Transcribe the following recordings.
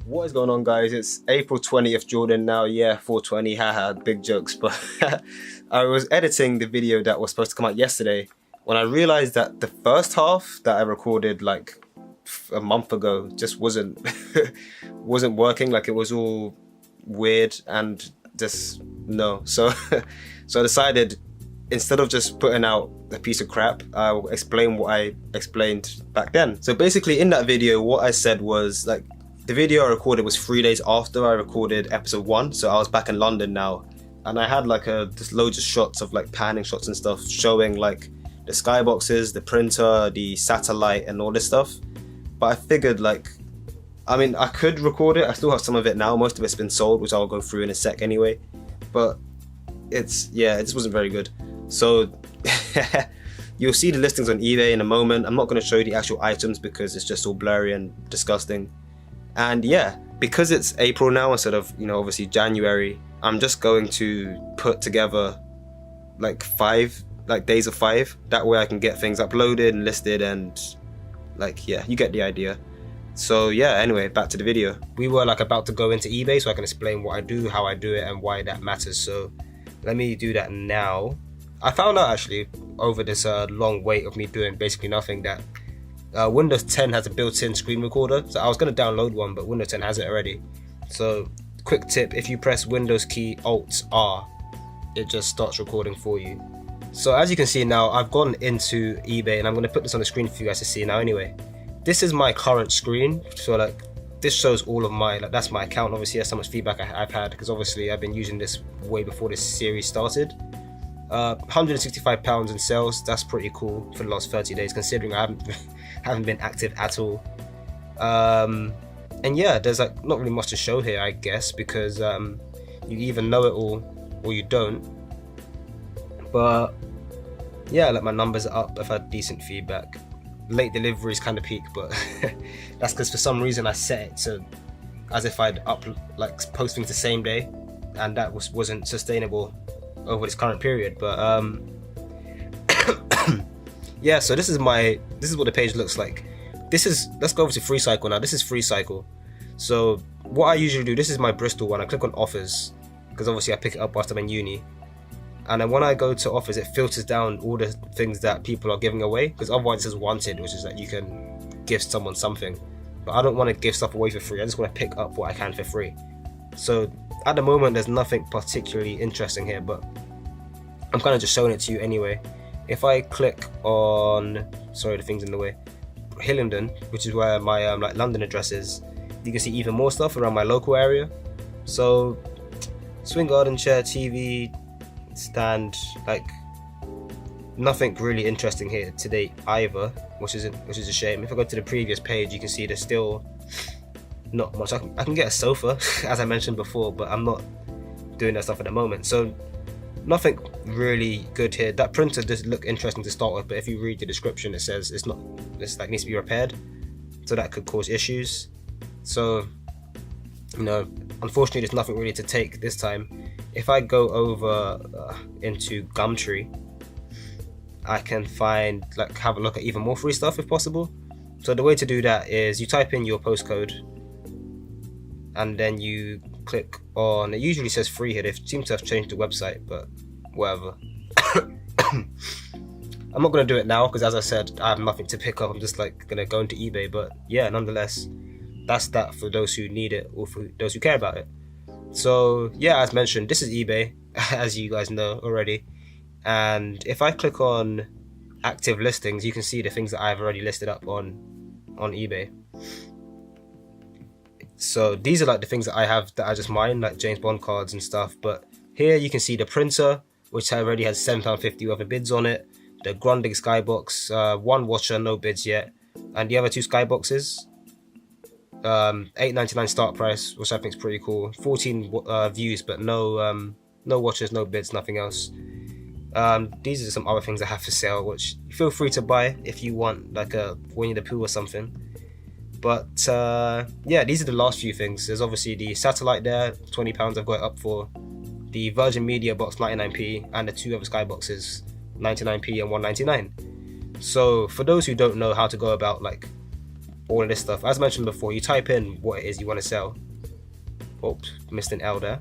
What is going on, guys? It's April 20th, Jordan now. Yeah, 420, haha, big jokes. But I was editing the video that was supposed to come out yesterday when I realized that the first half that I recorded like a month ago just wasn't working. Like, it was all weird and just no. So I decided, instead of just putting out a piece of crap, I'll explain what I explained back then. So basically, in that video, what I said was, like, the video I recorded was 3 days after I recorded episode 1, so I was back in London now, and I had like just loads of shots of like panning shots and stuff showing like the skyboxes, the printer, the satellite, and all this stuff. But I figured, like, I mean, I could record it. I still have some of it now. Most of it's been sold, which I'll go through in a sec anyway. But it just wasn't very good. So you'll see the listings on eBay in a moment. I'm not going to show you the actual items because it's just all blurry and disgusting. And yeah, because it's April now instead of, obviously January, I'm just going to put together like 5 days of 5. That way I can get things uploaded and listed, and like, yeah, you get the idea. So yeah, anyway, back to the video. We were like about to go into eBay so I can explain what I do, how I do it, and why that matters. So let me do that now. I found out actually over this long wait of me doing basically nothing that Windows 10 has a built-in screen recorder. So I was going to download one, but Windows 10 has it already. So quick tip, if you press Windows key Alt R, it just starts recording for you. So as you can see now, I've gone into eBay, and I'm going to put this on the screen for you guys to see now anyway. This is my current screen. So like, this shows all of my, like, that's my account. Obviously that's how much feedback I've had, because obviously I've been using this way before this series started. £165 in sales. That's pretty cool for the last 30 days, considering I haven't been active at all. And yeah, there's like not really much to show here, I guess, because you either know it all or you don't. But yeah, like, my numbers are up. I've had decent feedback. Late deliveries kind of peak, but that's because for some reason I set it to as if I'd post things the same day, and that wasn't sustainable over this current period. But yeah, so this is what the page looks like. Let's go over to FreeCycle now. This is FreeCycle. So what I usually do, this is my Bristol one. I click on offers because obviously I pick it up whilst I'm in uni, and then when I go to offers, it filters down all the things that people are giving away, because otherwise it says wanted, which is that you can give someone something. But I don't want to give stuff away for free. I just want to pick up what I can for free. So at the moment there's nothing particularly interesting here, but I'm kind of just showing it to you anyway. If I click on, sorry, the thing's in the way, Hillingdon, which is where my London address is, you can see even more stuff around my local area. So swing garden chair, TV stand, like nothing really interesting here today either, which is a shame. If I go to the previous page, you can see there's still not much. I can get a sofa as I mentioned before, but I'm not doing that stuff at the moment. So nothing really good here. That printer does look interesting to start with, but if you read the description, it says it's needs to be repaired, so that could cause issues. So unfortunately there's nothing really to take this time. If I go over into Gumtree, I can have a look at even more free stuff if possible. So the way to do that is you type in your postcode, and then you click on, it usually says free here. They seem to have changed the website, but whatever. I'm not going to do it now because, as I said, I have nothing to pick up. I'm just going to go into eBay. But yeah, nonetheless, that's that for those who need it or for those who care about it. So yeah, as mentioned, this is eBay, as you guys know already. And if I click on active listings, you can see the things that I've already listed up on eBay. So these are like the things that I have that I just mine, like James Bond cards and stuff. But here you can see the printer, which already has £7.50 worth of bids on it. The Grundig Skybox, one watcher, no bids yet. And the other 2 Skyboxes, $8.99 start price, which I think is pretty cool. 14 views, but no watchers, no bids, nothing else. These are some other things I have for sale, which feel free to buy if you want, like a Winnie the Pooh or something. But yeah, these are the last few things. There's obviously the satellite there, £20 I've got it up for. The Virgin Media box, 99p, and the 2 other Skyboxes, 99p and 199. So for those who don't know how to go about like all of this stuff. As mentioned before, you type in what it is you want to sell. Oops, missed an L there.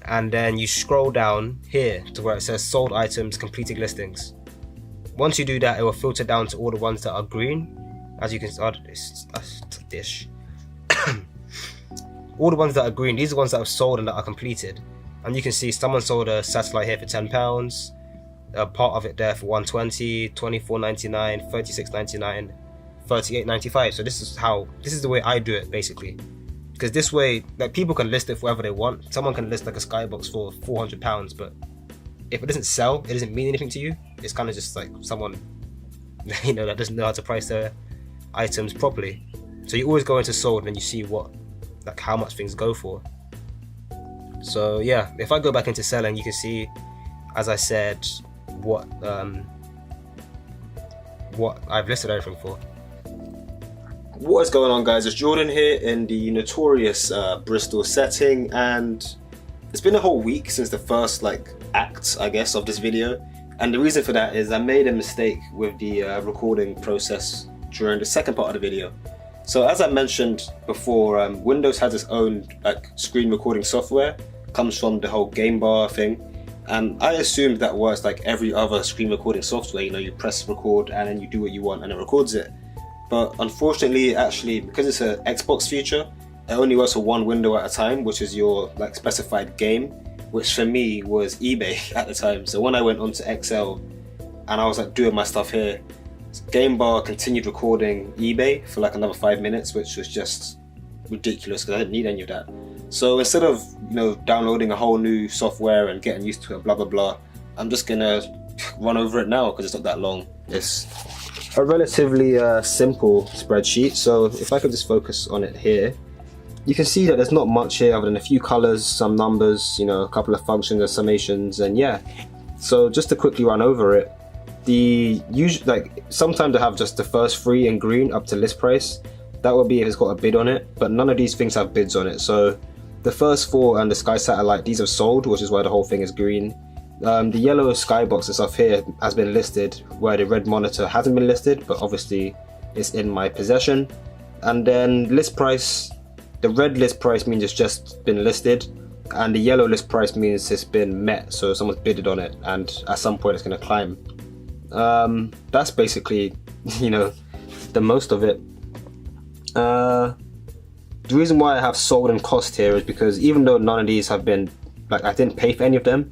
And then you scroll down here to where it says sold items, completed listings. Once you do that, it will filter down to all the ones that are green. As you can see, all the ones that are green, these are the ones that have sold and that are completed. And you can see someone sold a satellite here for £10, a part of it there for £120, £24.99, £36.99, £38.95. So this is the way I do it basically. Because this way, like, people can list it for whatever they want. Someone can list like a skybox for £400, but if it doesn't sell, it doesn't mean anything to you. It's kind of just like someone, that doesn't know how to price their items properly. So you always go into sold and then you see how much things go for. So yeah, if I go back into selling, you can see, as I said, what I've listed everything for. What is going on, guys? It's Jordan here in the notorious Bristol setting, and it's been a whole week since the first act, I guess, of this video. And the reason for that is I made a mistake with the recording process during the second part of the video. So as I mentioned before, Windows has its own screen recording software, comes from the whole game bar thing. And I assumed that works like every other screen recording software. You press record and then you do what you want and it records it. But unfortunately, actually, because it's an Xbox feature, it only works for one window at a time, which is your specified game, which for me was eBay at the time. So when I went onto Excel and I was doing my stuff here, game bar continued recording eBay for another 5 minutes, which was just ridiculous because I didn't need any of that. So instead of downloading a whole new software and getting used to it, blah blah blah, I'm just gonna run over it now because it's not that long. It's a relatively simple spreadsheet. So if I could just focus on it here, you can see that there's not much here other than a few colors, some numbers, a couple of functions and summations, and yeah. So just to quickly run over it, sometimes I have just the first three in green up to list price. That will be if it's got a bid on it, but none of these things have bids on it. So the first four and the Sky Satellite, these have sold, which is why the whole thing is green. The yellow skybox and stuff here has been listed, where the red monitor hasn't been listed, but obviously it's in my possession. And then list price, the red list price means it's just been listed, and the yellow list price means it's been met, so someone's bidded on it, and at some point it's going to climb. That's basically, the most of it. The reason why I have sold and cost here is because even though none of these have been, I didn't pay for any of them,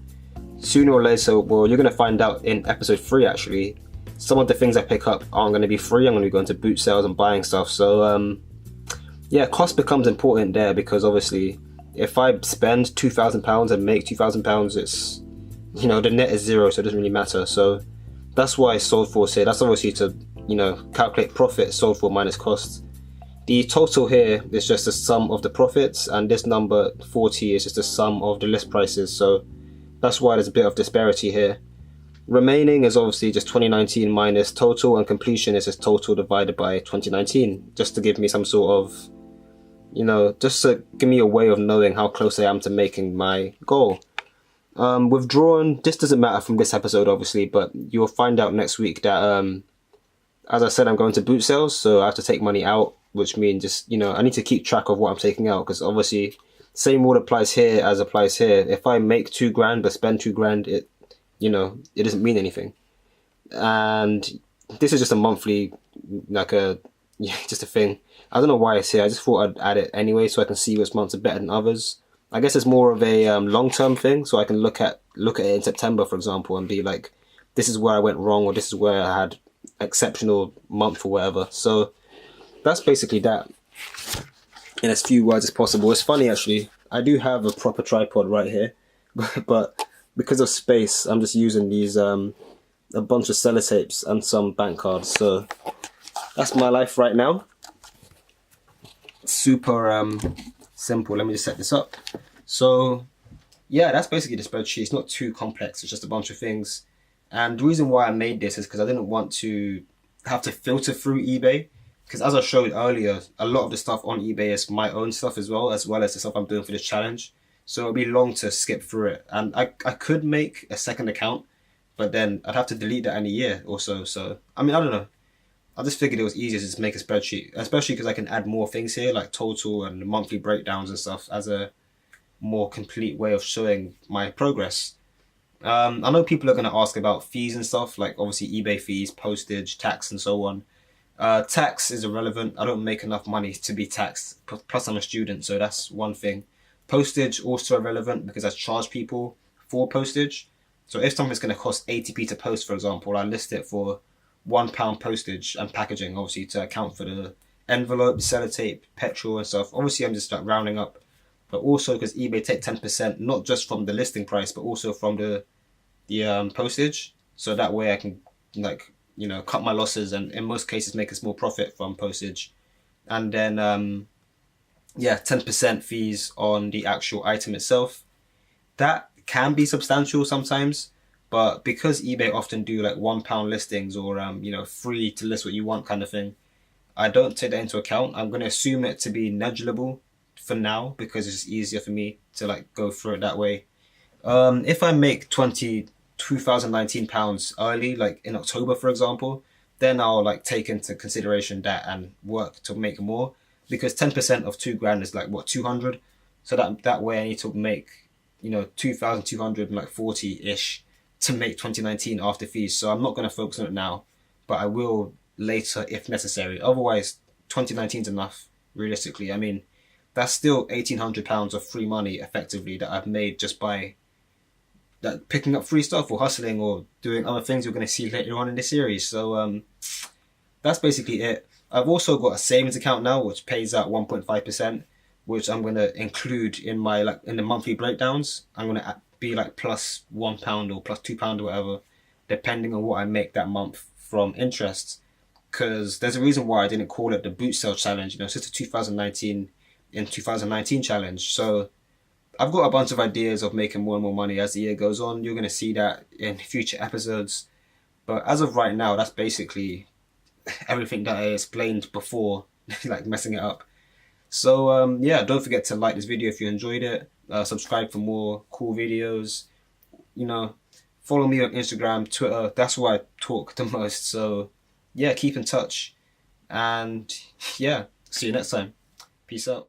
sooner or later, well, you're going to find out in episode 3 actually, some of the things I pick up aren't going to be free. I'm going to be going to boot sales and buying stuff. So yeah, cost becomes important there, because obviously if I spend £2,000 and make £2,000, it's, the net is zero, so it doesn't really matter. So that's why sold for here. That's obviously to, calculate profit, sold for minus cost. The total here is just the sum of the profits, and this number 40 is just the sum of the list prices. So that's why there's a bit of disparity here. Remaining is obviously just 2019 minus total, and completion is just total divided by 2019, just to give me some sort of, just to give me a way of knowing how close I am to making my goal. Withdrawn, this doesn't matter from this episode obviously, but you'll find out next week that, as I said, I'm going to boot sales, so I have to take money out, which means just, I need to keep track of what I'm taking out, because obviously same rule applies here as applies here. If I make £2,000 but spend £2,000, it doesn't mean anything. And this is just a monthly, just a thing. I don't know why it's here. I just thought I'd add it anyway, so I can see which months are better than others. I guess it's more of a long-term thing, so I can look at it in September, for example, and be like, this is where I went wrong, or this is where I had exceptional month or whatever. So that's basically that in as few words as possible. It's funny actually, I do have a proper tripod right here, but because of space, I'm just using these a bunch of sellotapes and some bank cards. So that's my life right now. Super simple. Let me just set this up. So yeah, that's basically the spreadsheet. It's not too complex, it's just a bunch of things. And the reason why I made this is because I didn't want to have to filter through eBay, because as I showed earlier, a lot of the stuff on eBay is my own stuff as well as the stuff I'm doing for this challenge. So it'll be long to skip through it. And I could make a second account, but then I'd have to delete that in a year or so. So, I mean, I don't know. I just figured it was easier to just make a spreadsheet, especially because I can add more things here, like total and monthly breakdowns and stuff, as a more complete way of showing my progress. I know people are going to ask about fees and stuff, like obviously eBay fees, postage, tax, and so on. Tax is irrelevant. I don't make enough money to be taxed. Plus, I'm a student, so that's one thing. Postage also irrelevant because I charge people for postage. So if something's going to cost 80p to post, for example, I list it for £1 postage and packaging, obviously to account for the envelope, sellotape, petrol, and stuff. Obviously, I'm just like rounding up, but also because eBay take 10%, not just from the listing price, but also from the postage. So that way I can like cut my losses and in most cases make a small profit from postage. And then yeah, 10% fees on the actual item itself. That can be substantial sometimes, but because eBay often do like £1 listings or free to list what you want kind of thing, I don't take that into account. I'm going to assume it to be negligible for now because it's easier for me to like go through it that way. If I make 2019 pounds early, like in October, for example, then I'll like take into consideration that and work to make more because 10% of 2 grand is like what, 200. So that way I need to make 2,240 ish to make 2019 after fees. So I'm not going to focus on it now, but I will later if necessary. Otherwise, 2019 is enough realistically. I mean, that's still £1,800 of free money effectively that I've made just by that picking up free stuff or hustling or doing other things you're going to see later on in the series. So that's basically it. I've also got a savings account now which pays out 1.5%, which I'm going to include in my in the monthly breakdowns. I'm going to be like plus £1 or plus £2 or whatever, depending on what I make that month from interest. Because there's a reason why I didn't call it the boot sale challenge. It's just a 2019 challenge. So I've got a bunch of ideas of making more and more money as the year goes on. You're going to see that in future episodes. But as of right now, that's basically everything that I explained before, like messing it up. So yeah, don't forget to like this video if you enjoyed it. Subscribe for more cool videos. Follow me on Instagram, Twitter. That's where I talk the most. So yeah, keep in touch. And yeah, see you next time. Peace out.